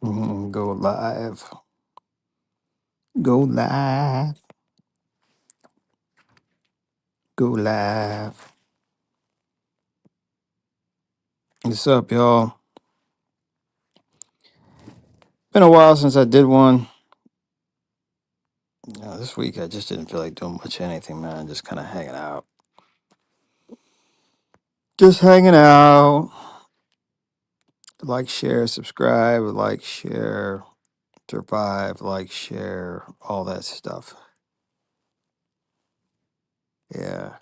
Go live. Go live. Go live. What's up, y'all? Been a while since I did one. This week I just didn't feel like doing much of anything, man. Just kind of hanging out. Just hanging out. Like, share, subscribe, like, share, survive, like, share, all that stuff. Yeah.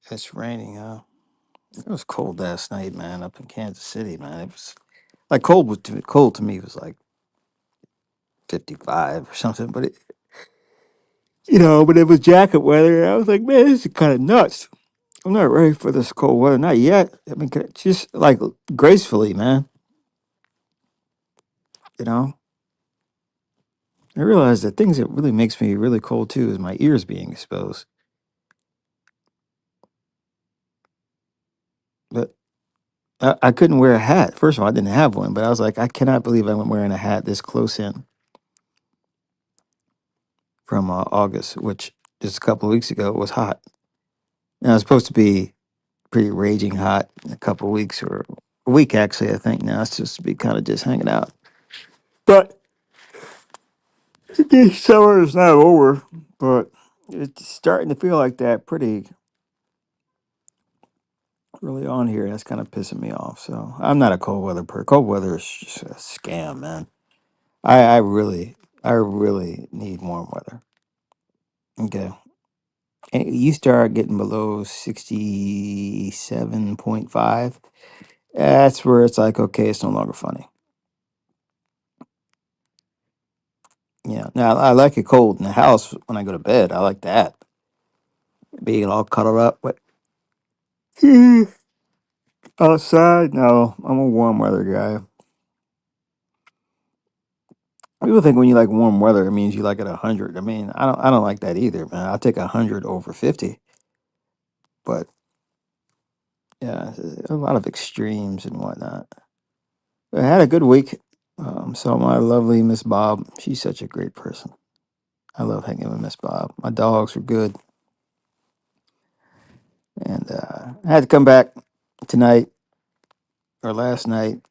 It's raining, huh? It was cold last night, man, up in Kansas City, man. It was like cold to me was like 55 or something, but but it was jacket weather. I was like, man, this is kind of nuts. I'm not ready for this cold weather. Not yet. I mean, just like gracefully, man. You know, I realized that things that really makes me really cold too is my ears being exposed. But I couldn't wear a hat. First of all, I didn't have one, but I was like, I cannot believe I'm wearing a hat this close in from August, which just a couple of weeks ago was hot. And it was supposed to be pretty raging hot in a couple of weeks or a week, actually, I think. Now it's just to be kind of just hanging out. But this summer is not over, but it's starting to feel like that pretty early on here. That's kind of pissing me off. So I'm not a cold weather person. Cold weather is just a scam, man. I really need warm weather. Okay. And you start getting below 67.5. That's where it's like, okay, it's no longer funny. Yeah. Now I like it cold in the house when I go to bed. I like that. Being all cuddled up. But outside, no, I'm a warm weather guy. People think when you like warm weather, it means you like it 100. I mean, I don't like that either, man. I'll take 100 over 50. But yeah, a lot of extremes and whatnot. But I had a good week. Saw my lovely Miss Bob. She's such a great person. I love hanging with Miss Bob. My dogs were good, and I had to come back tonight or last night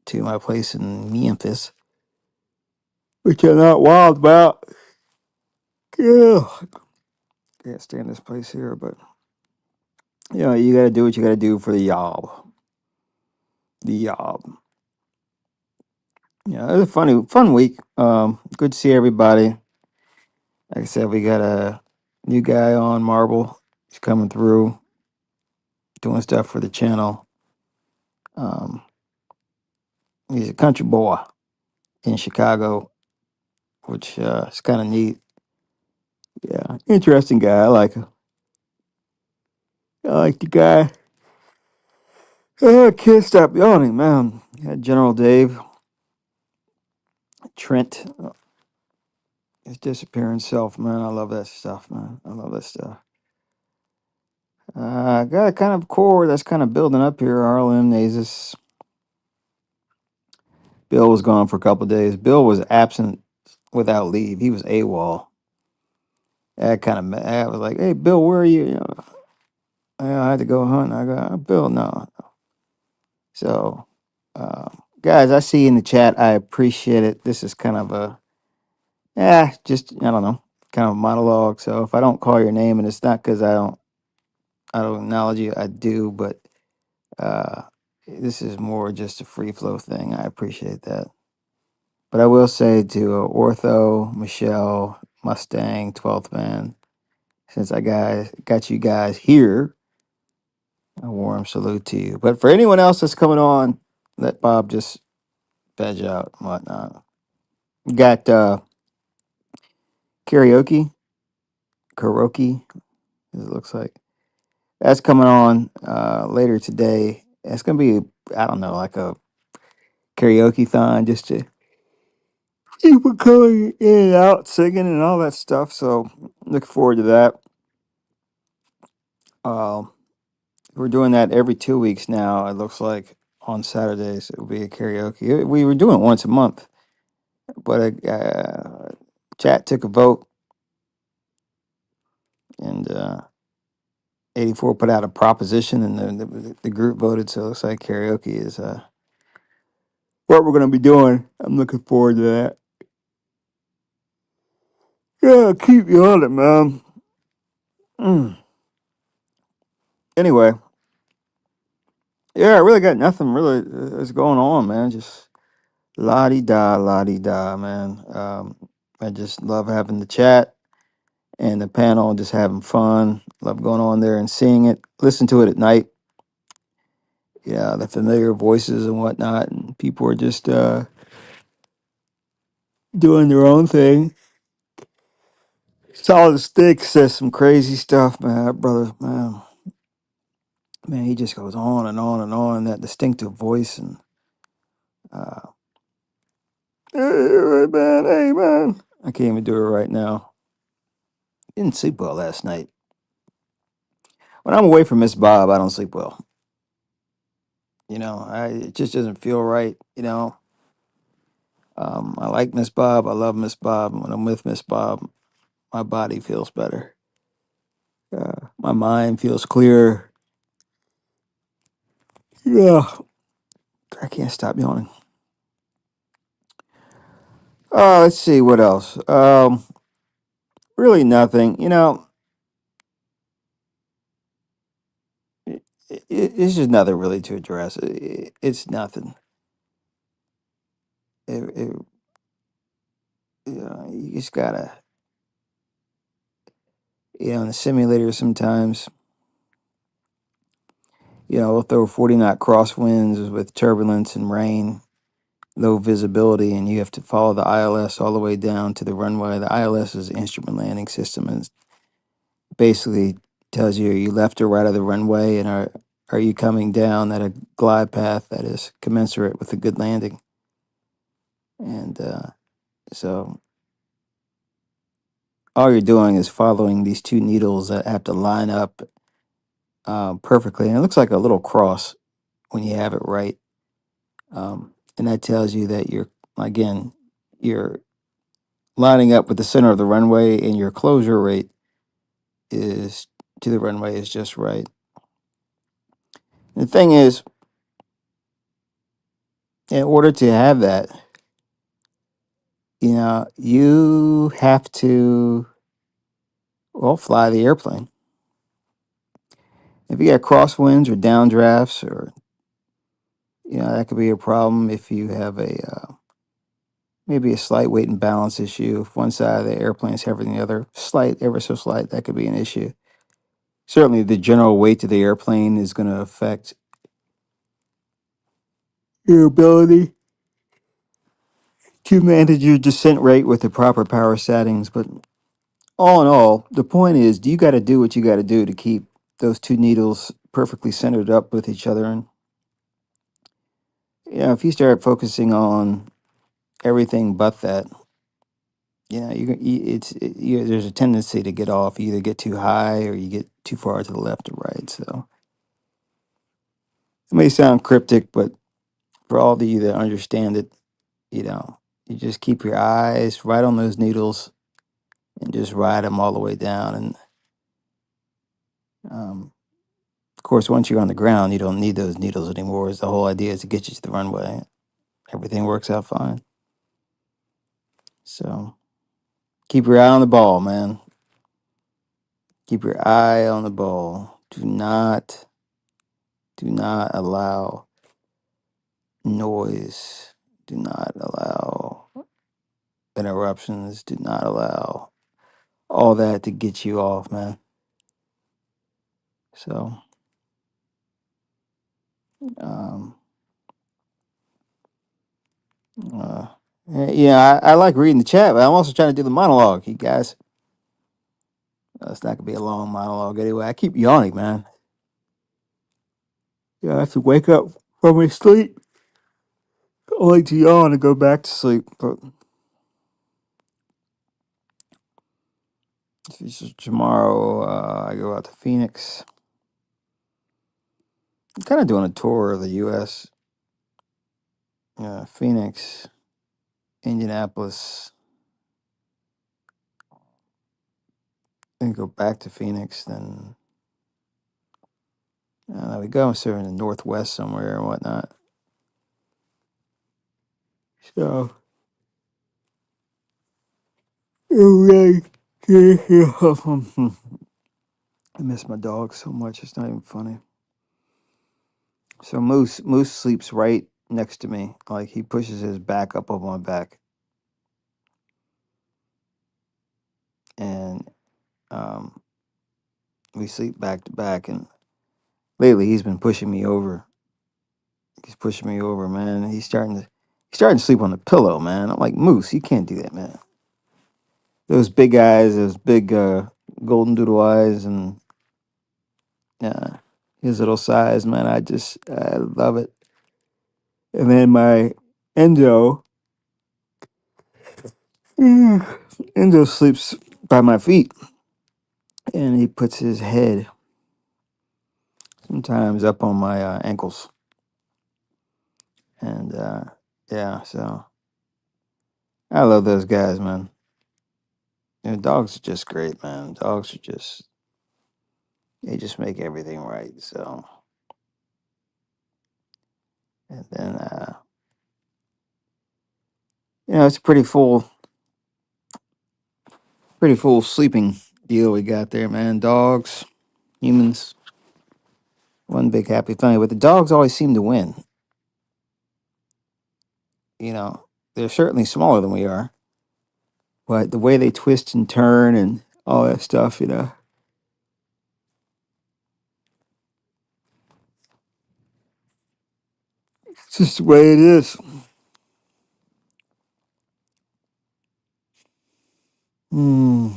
to my place in Memphis, which I'm not wild about. Yeah, can't stand this place here, but you got to do what you got to do for the job. The job. Yeah, it was a fun week. Good to see everybody. Like I said, we got a new guy on Marble. He's coming through, doing stuff for the channel. Um, he's a country boy in Chicago, which is kind of neat. Yeah, interesting guy. I like him. I like the guy. I can't stop yawning, man. Yeah, General Dave Trent, his disappearing self, man. I love that stuff, man. I love that stuff. Got a kind of core that's kind of building up here. Arlen Nazis. Bill was gone for a couple of days. Bill was absent without leave. He was AWOL. That kind of, I was like, hey, Bill, where are you? I had to go hunt. I go, Bill, no. So, guys, I see in the chat. I appreciate it. This is kind of just, I don't know, kind of a monologue. So if I don't call your name, and it's not because I don't acknowledge you, I do, but uh, this is more just a free flow thing. I appreciate that. But I will say to Ortho, Michelle, Mustang, 12th Man, since I got you guys here, a warm salute to you. But for anyone else that's coming on, let Bob just veg out and whatnot. We got karaoke, karaoke, as it looks like. That's coming on later today. It's gonna be, I don't know, like a karaoke thon just to people coming in and out, singing and all that stuff. So looking forward to that. Uh, we're doing that every 2 weeks now. It looks like on Saturdays. It will be a karaoke. We were doing it once a month, but chat took a vote, and 84 put out a proposition, and the group voted. So it looks like karaoke is what we're gonna be doing. I'm looking forward to that. Yeah, keep you on it, man. Mm. Anyway, yeah, I really got nothing really is going on, man. Just la di da, man. I just love having the chat and the panel, just having fun. Love going on there and seeing it, listen to it at night. Yeah, the familiar voices and whatnot, and people are just doing their own thing. Solid Stick says some crazy stuff, man. That brother, man, he just goes on and on and on. That distinctive voice and uh, hey man, I can't even do it right now. Didn't sleep well last night. When I'm away from Miss Bob, I don't sleep well. It just doesn't feel right. I like Miss Bob. I love Miss Bob. When I'm with Miss Bob, my body feels better. My mind feels clearer. Yeah, I can't stop yawning. Let's see what else. Really nothing. It's just nothing really to address. It's nothing. It, you just gotta, in the simulator sometimes, we'll throw 40 knot crosswinds with turbulence and rain, low visibility, and you have to follow the ILS all the way down to the runway. The ILS is the instrument landing system, and basically tells you, are you left or right of the runway, and are you coming down at a glide path that is commensurate with a good landing. And so all you're doing is following these two needles that have to line up perfectly, and it looks like a little cross when you have it right. And that tells you that you're lining up with the center of the runway, and your closure rate is to the runway is just right. And the thing is, in order to have that, you have to, well, fly the airplane. If you got crosswinds or downdrafts, or that could be a problem if you have maybe a slight weight and balance issue. If one side of the airplane is heavier than the other, slight, ever so slight, that could be an issue. Certainly, the general weight of the airplane is going to affect your ability to manage your descent rate with the proper power settings. But all in all, the point is, you got to do what you got to do to keep those two needles perfectly centered up with each other. And if you start focusing on everything but that, there's a tendency to get off. You either get too high or you get too far to the left or right. So it may sound cryptic, but for all of you that understand it, you just keep your eyes right on those needles and just ride them all the way down. And of course, once you're on the ground, you don't need those needles anymore. The whole idea is to get you to the runway. Everything works out fine. So keep your eye on the ball, man. Keep your eye on the ball. Do not allow noise. Do not allow interruptions. Do not allow all that to get you off, man. So, um, uh, yeah, I like reading the chat, but I'm also trying to do the monologue, you guys. It's not gonna be a long monologue anyway. I keep yawning, man. Yeah, I have to wake up from my sleep, only to yawn and go back to sleep. But this is tomorrow. I go out to Phoenix. I'm kind of doing a tour of the U.S. Phoenix, Indianapolis, then go back to Phoenix, then I don't know, we go somewhere in the Northwest somewhere or whatnot. So, really, I miss my dog so much. It's not even funny. So Moose sleeps right next to me. Like he pushes his back up on my back, and um, we sleep back to back. And lately, he's been pushing me over. He's pushing me over, man. He's starting to sleep on the pillow, man. I'm like, Moose, you can't do that, man. Those big eyes, those big golden doodle eyes, and his little size, man. I love it. And then my Endo, Endo sleeps by my feet, and he puts his head sometimes up on my ankles, and yeah. So I love those guys, man. Dogs are just great, man. Dogs are just they just make everything right. So and then it's a pretty full sleeping deal we got there, man. Dogs, humans, one big happy family. But the dogs always seem to win. You know, they're certainly smaller than we are, but the way they twist and turn and all that stuff, it's just the way it is. Hmm.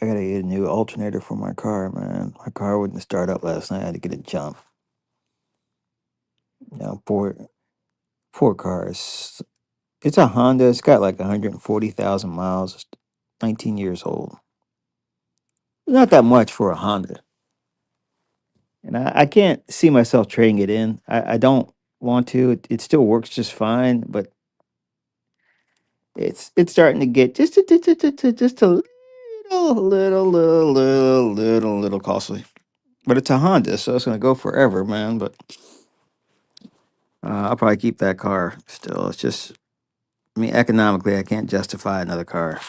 I gotta get a new alternator for my car, man. My car wouldn't start up last night. I had to get a jump. Poor car. It's a Honda. It's got like 140,000 miles. It's 19 years old. Not that much for a Honda. And I can't see myself trading it in. I don't want to. It still works just fine, but it's starting to get just a little costly. But it's a Honda, so it's gonna go forever, man. But I'll probably keep that car still. It's just, I mean, economically, I can't justify another car.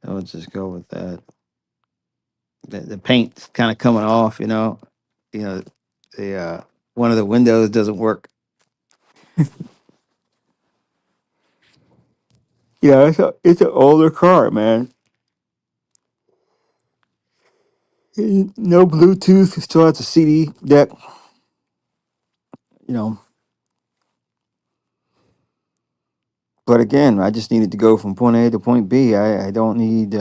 I'll just go with that. The paint's kind of coming off, You know, the one of the windows doesn't work. Yeah, it's an older car, man. No Bluetooth. It still has a CD deck. You know, but again, I just needed to go from point A to point B. I don't need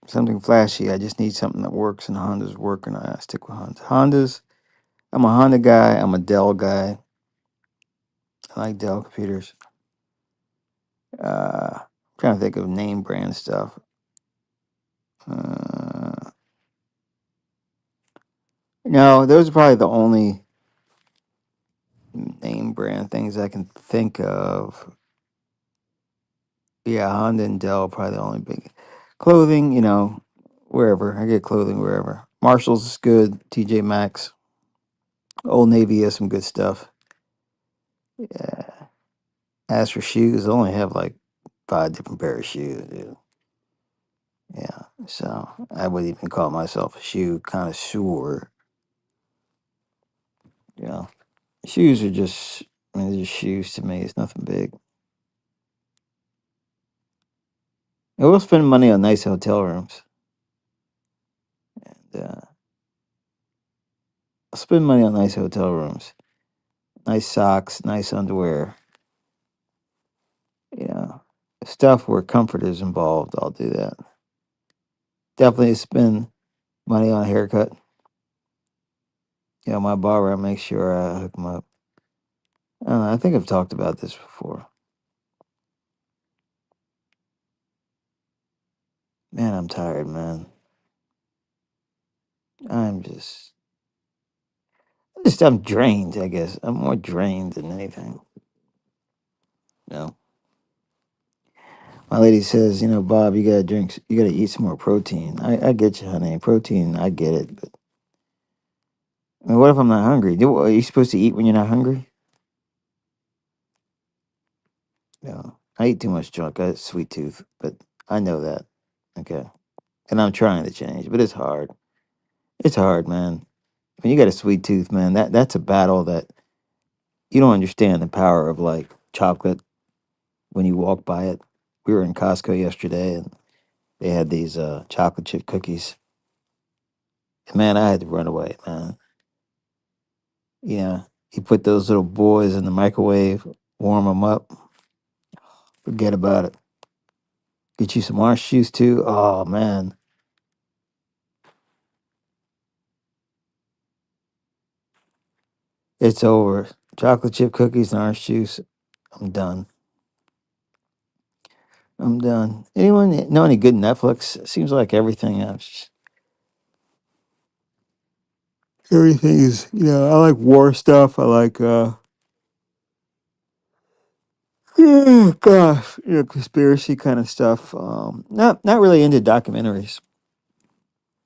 something flashy. I just need something that works, and Hondas work, and I stick with Hondas. Hondas. I'm a Honda guy. I'm a Dell guy. I like Dell computers. Trying to think of name brand stuff. Uh, no, those are probably the only name brand things I can think of. Yeah, Honda and Dell probably the only big clothing. Wherever I get clothing, wherever. Marshalls is good. TJ Maxx, Old Navy has some good stuff. Yeah. As for shoes, I only have like 5 different pair of shoes, dude. Yeah, so I wouldn't even call myself a shoe connoisseur. You know, shoes are just, I mean, they're just shoes to me. It's nothing big. I will spend money on nice hotel rooms. And, I'll spend money on nice hotel rooms, nice socks, nice underwear. You know, stuff where comfort is involved. I'll do that. Definitely spend money on a haircut. My barber, I make sure I hook him up. I don't know, I think I've talked about this before. Man, I'm tired, man. I'm just I'm drained, I guess. I'm more drained than anything. You know. My lady says, Bob, you gotta drink, you gotta eat some more protein. I get you, honey. Protein, I get it. But I mean, what if I'm not hungry? Are you supposed to eat when you're not hungry? No. I eat too much junk. I got a sweet tooth, but I know that. Okay. And I'm trying to change, but it's hard. It's hard, man. When you got a sweet tooth, man, that's a battle that you don't understand the power of like chocolate when you walk by it. We were in Costco yesterday and they had these chocolate chip cookies. And man, I had to run away, man. Yeah, you put those little boys in the microwave, warm them up, forget about it. Get you some orange juice too. Oh man, it's over. Chocolate chip cookies and orange juice. I'm done. I'm done. Anyone know any good Netflix? It seems like everything else. Everything is, I like war stuff. I like, gosh, conspiracy kind of stuff. Not really into documentaries.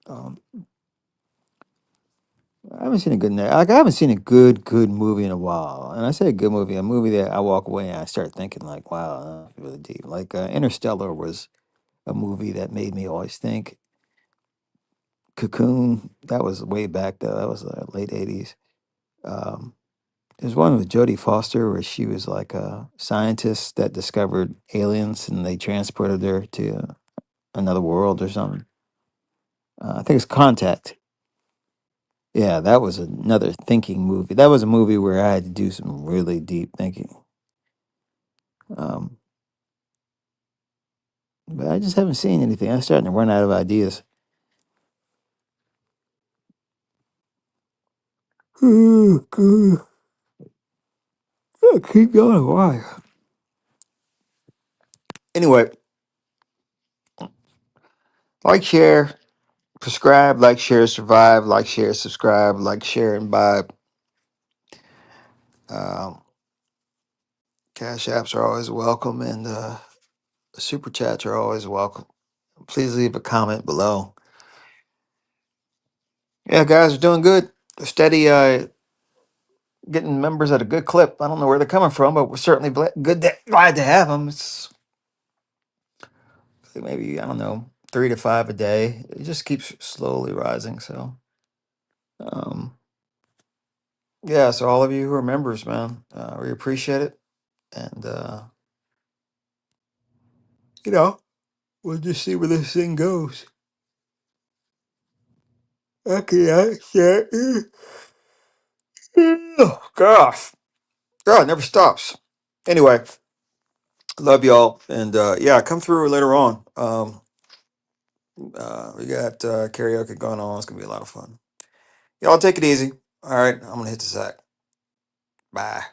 Um, I haven't seen a good like I haven't seen a good movie in a while. And I say a good movie, a movie that I walk away and I start thinking like, wow, that's really deep. Like Interstellar was a movie that made me always think. Cocoon, that was way back though. That was late '80s. Um, there's one with Jodie Foster where she was like a scientist that discovered aliens and they transported her to another world or something. I think it's Contact. Yeah, that was another thinking movie. That was a movie where I had to do some really deep thinking. Um, but I just haven't seen anything. I'm starting to run out of ideas. Oh, God. Keep going. Why? Anyway, like, share, subscribe, like, share, survive, like, share, subscribe, like, share, and buy. Um, Cash apps are always welcome, and super chats are always welcome. Please leave a comment below. Yeah, guys are doing good. Steady, getting members at a good clip. I don't know where they're coming from, but we're certainly glad to have them. It's maybe, I don't know, 3 to 5 a day. It just keeps slowly rising. So, um, yeah. So all of you who are members, man, we appreciate it, and you know, we'll just see where this thing goes. Okay, I said, oh gosh, God, it never stops. Anyway, love y'all, and yeah, come through later on. We got karaoke going on. It's gonna be a lot of fun. Y'all take it easy. All right, I'm gonna hit the sack. Bye.